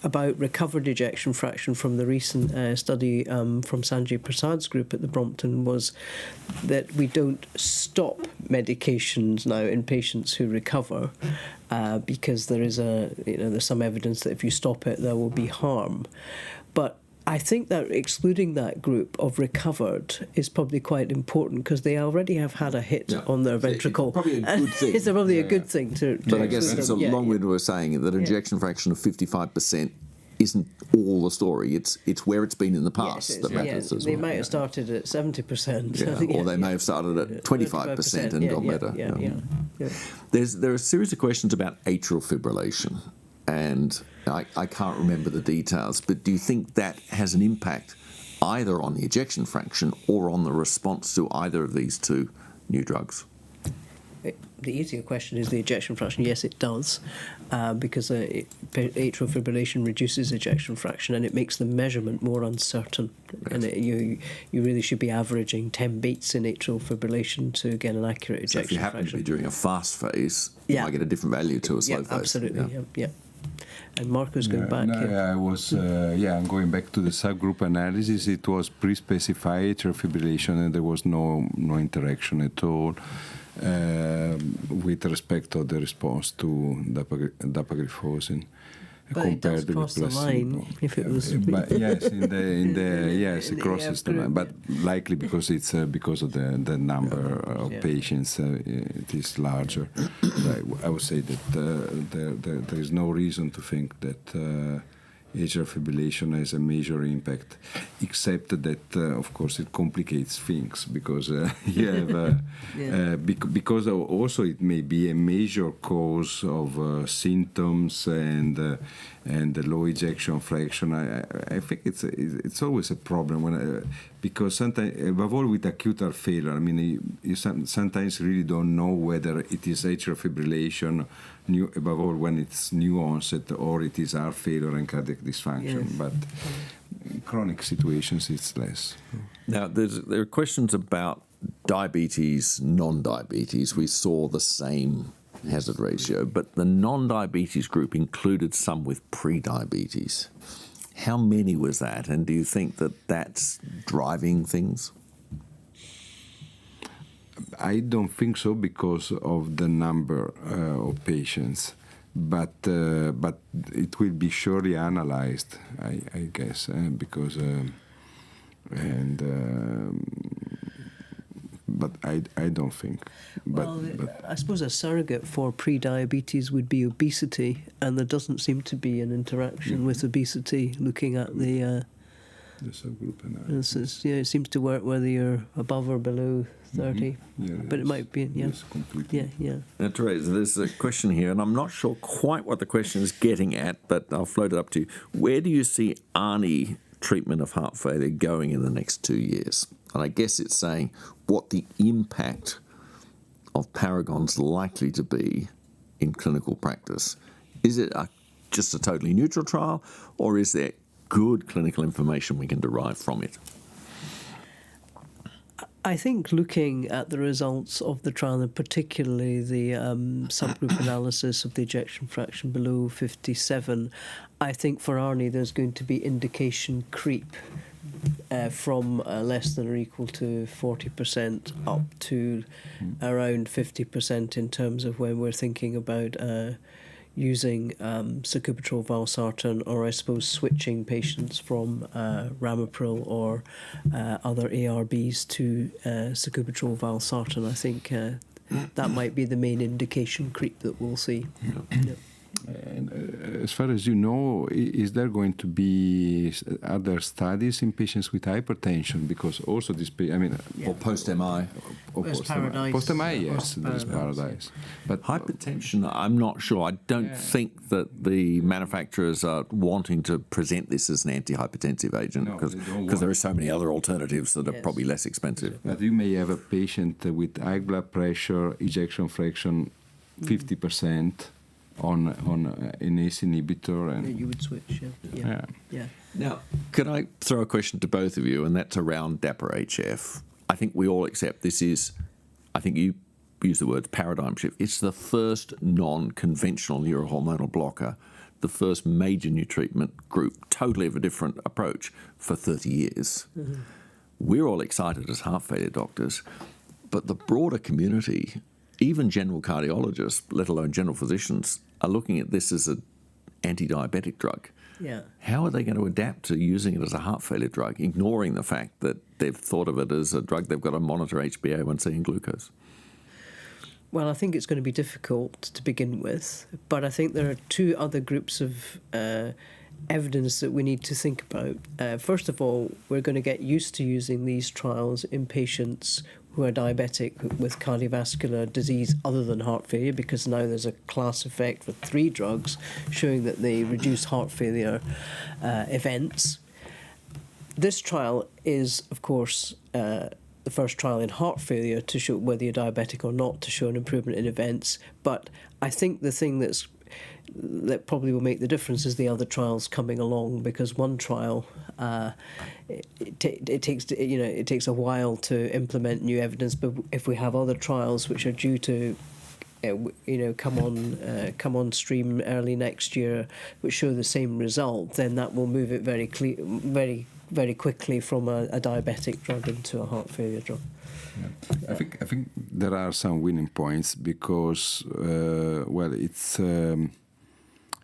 about recovered ejection fraction from the recent study from Sanjay Prasad's group at the Brompton was that we don't stop medications now in patients who recover because there is there's some evidence that if you stop it there will be harm. But I think that excluding that group of recovered is probably quite important because they already have had a hit on their ventricle. It's probably a good thing. It's probably a good thing to But I guess it's a long-winded way of saying that ejection fraction of 55% isn't all the story. It's where it's been in the past that matters as well. They might have started at 70%. Or they may have started at 25% and got better. There are a series of questions about atrial fibrillation. And I can't remember the details, but do you think that has an impact either on the ejection fraction or on the response to either of these two new drugs? The easier question is the ejection fraction. Yes, it does, because atrial fibrillation reduces ejection fraction and it makes the measurement more uncertain. Yes. And you really should be averaging 10 beats in atrial fibrillation to get an accurate ejection fraction. So if you happen to be during a fast phase, you might get a different value to a slow phase. Absolutely, yeah. And Marco's going back. I was, I'm going back to the subgroup analysis. It was pre-specified atrial fibrillation, and there was no interaction at all with respect to the response to dapagliflozin compared to the line if it was. But yes, it crosses the line, but likely because it's because of the number of patients, it is larger. I would say that there is no reason to think that atrial fibrillation has a major impact, except that of course it complicates things because you have because also it may be a major cause of symptoms and the low ejection fraction. I think it's always a problem when because sometimes, above all with acute heart failure, I mean you sometimes really don't know whether it is atrial fibrillation, above all when it's new onset, or it is heart failure and cardiac dysfunction. Yes. But in chronic situations, it's less. Now, there are questions about diabetes, non-diabetes. We saw the same hazard ratio, but the non-diabetes group included some with pre-diabetes. How many was that, and do you think that that's driving things? I don't think so because of the number of patients, but it will be surely analyzed, I guess, because but I don't think. But I suppose a surrogate for pre-diabetes would be obesity, and there doesn't seem to be an interaction with obesity. Looking at the subgroup analysis. It seems to work whether you're above or below 30, but it might be, completely. Now, Teresa, there's a question here, and I'm not sure quite what the question is getting at, but I'll float it up to you. Where do you see ARNI treatment of heart failure going in the next 2 years? And I guess it's saying what the impact of Paragon's likely to be in clinical practice. Is it just a totally neutral trial, or is there good clinical information we can derive from it? I think looking at the results of the trial, and particularly the subgroup analysis of the ejection fraction below 57, I think for ARNI there's going to be indication creep from less than or equal to 40% up to around 50% in terms of when we're thinking about using sacubitril valsartan, or I suppose switching patients from ramipril or other ARBs to sacubitril valsartan. I think that might be the main indication creep that we'll see. And as far as you know, is there going to be other studies in patients with hypertension? Because also this, or post-MI. Post-MI, yes, there is Paradise. But hypertension, I'm not sure. I don't think that the manufacturers are wanting to present this as an antihypertensive agent because there are so many other alternatives that are probably less expensive. But you may have a patient with high blood pressure, ejection fraction 50%. On an ACE inhibitor, and you would switch. Yeah. Now, could I throw a question to both of you, and that's around Depo HF. I think we all accept this is. I think you use the word paradigm shift. It's the first non-conventional neurohormonal blocker, the first major new treatment group, totally of a different approach for 30 years. Mm-hmm. We're all excited as heart failure doctors, but the broader community, even general cardiologists, let alone general physicians, are looking at this as an anti-diabetic drug. Yeah. How are they going to adapt to using it as a heart failure drug, ignoring the fact that they've thought of it as a drug they've got to monitor HbA1c and glucose? Well, I think it's going to be difficult to begin with, but I think there are two other groups of evidence that we need to think about. First of all, we're going to get used to using these trials in patients who are diabetic with cardiovascular disease other than heart failure, because now there's a class effect with 3 drugs showing that they reduce heart failure events. This trial is, of course, the first trial in heart failure to show whether you're diabetic or not, to show an improvement in events. But I think the thing that probably will make the difference is the other trials coming along, because one trial it takes a while to implement new evidence. But if we have other trials which are due to come on stream early next year, which show the same result, then that will move it very quickly from a diabetic drug into a heart failure drug. Yeah. I think there are some winning points because it's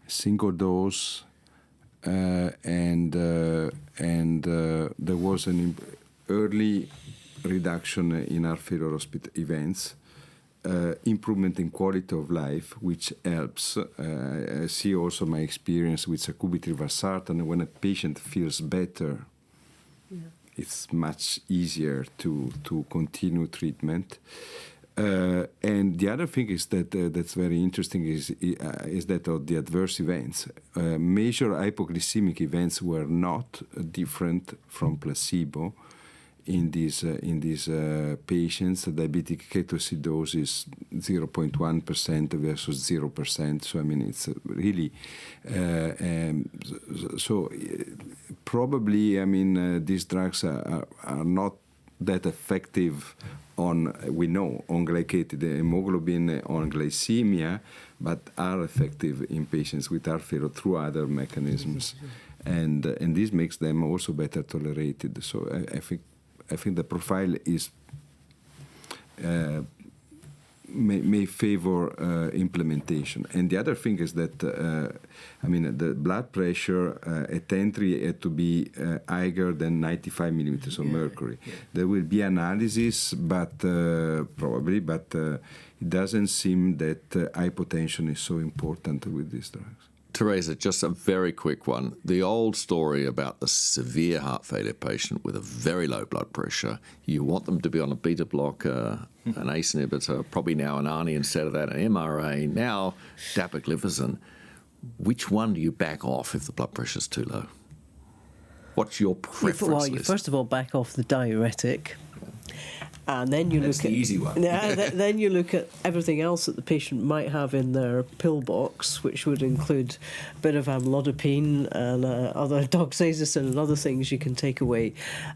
single dose and there was an early reduction in heart failure hospital events. Improvement in quality of life, which helps. I see also my experience with sacubitril/valsartan. When a patient feels better, it's much easier to continue treatment. And the other thing is that that's very interesting is that of the adverse events. Major hypoglycemic events were not different from placebo. In these patients, diabetic ketoacidosis 0.1% versus 0%. So I mean, it's really probably. I mean, these drugs are not that effective on glycated hemoglobin, on glycemia, but are effective in patients with heart failure through other mechanisms, and this makes them also better tolerated. So I think the profile is may favor implementation. And the other thing is that the blood pressure at entry had to be higher than 95 millimeters of mercury. Yeah. There will be analysis, but it doesn't seem that hypotension is so important with these drugs. Teresa, just a very quick one. The old story about the severe heart failure patient with a very low blood pressure, you want them to be on a beta blocker, an ACE inhibitor, probably now an ARNI instead of that, an MRA, now dapagliflozin. Which one do you back off if the blood pressure is too low? What's your preference list? You first of all back off the diuretic. And then That's the easy one. Then you look at everything else that the patient might have in their pill box, which would include a bit of amlodipine and other doxazosin and other things you can take away.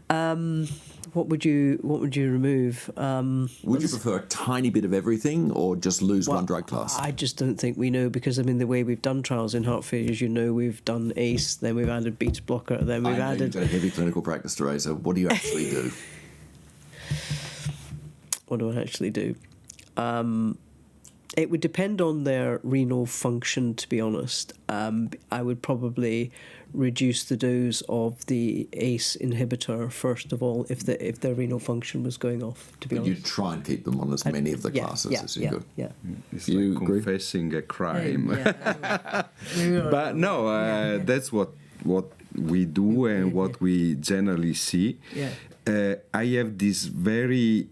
What would you remove? Would you prefer a tiny bit of everything, or just lose one drug class? I just don't think we know, because the way we've done trials in heart failure, as we've done ACE, then we've added beta blocker, then we've added. You've got a heavy clinical practice, Teresa. What do you actually do? What do I actually do? It would depend on their renal function, to be honest. I would probably reduce the dose of the ACE inhibitor, first of all, if their renal function was going off, to be honest. You'd try and keep them on as many of the classes as you could. Yeah. It's like confessing a crime. But no, that's what we do and what we generally see. Yeah. I have this very,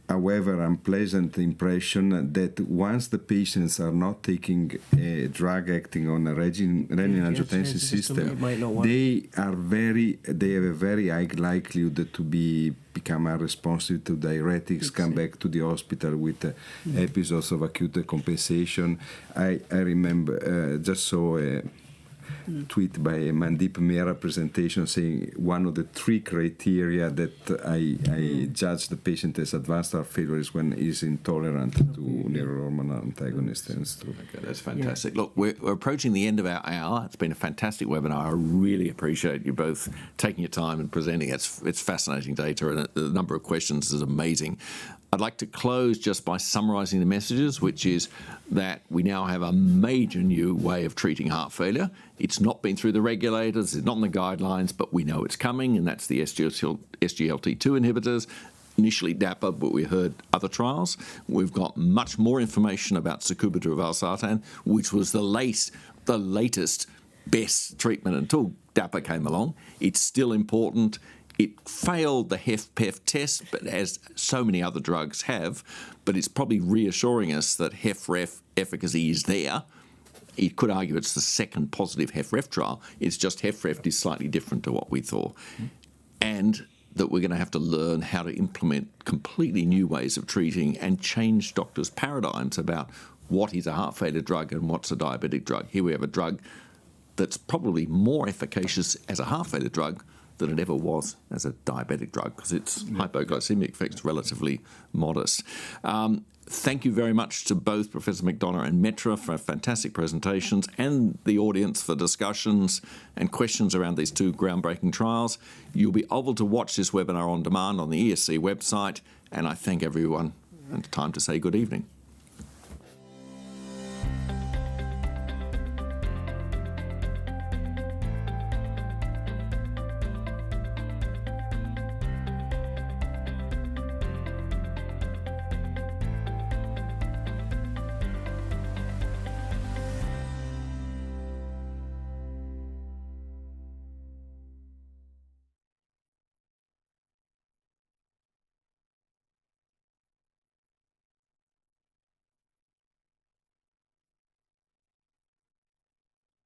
however, unpleasant impression that once the patients are not taking a drug acting on a renin-angiotensin system, they have a very high likelihood to become unresponsive to diuretics, come back to the hospital with episodes of acute compensation. I remember just saw tweet by Mandeep Mehra presentation saying one of the 3 criteria that I judge the patient as advanced heart failure is when he's intolerant to neurohormonal antagonists. Okay, that's fantastic. Look, we're approaching the end of our hour. It's been a fantastic webinar. I really appreciate you both taking your time and presenting. It's fascinating data, and the number of questions is amazing. I'd like to close just by summarising the messages, which is that we now have a major new way of treating heart failure. It's not been through the regulators, it's not in the guidelines, but we know it's coming, and that's the SGLT2 inhibitors. Initially DAPA, but we heard other trials. We've got much more information about sacubitril valsartan, which was the latest best treatment until DAPA came along. It's still important. It failed the HFpEF test, but as so many other drugs have, but it's probably reassuring us that HFrEF efficacy is there. You could argue it's the second positive HFrEF trial. It's just HFrEF is slightly different to what we thought. And that we're going to have to learn how to implement completely new ways of treating and change doctors' paradigms about what is a heart failure drug and what's a diabetic drug. Here we have a drug that's probably more efficacious as a heart failure drug than it ever was as a diabetic drug, because its hypoglycemic effect's relatively modest. Thank you very much to both Professor McDonough and Metra for fantastic presentations, and the audience for discussions and questions around these 2 groundbreaking trials. You'll be able to watch this webinar on demand on the ESC website, and I thank everyone, and time to say good evening.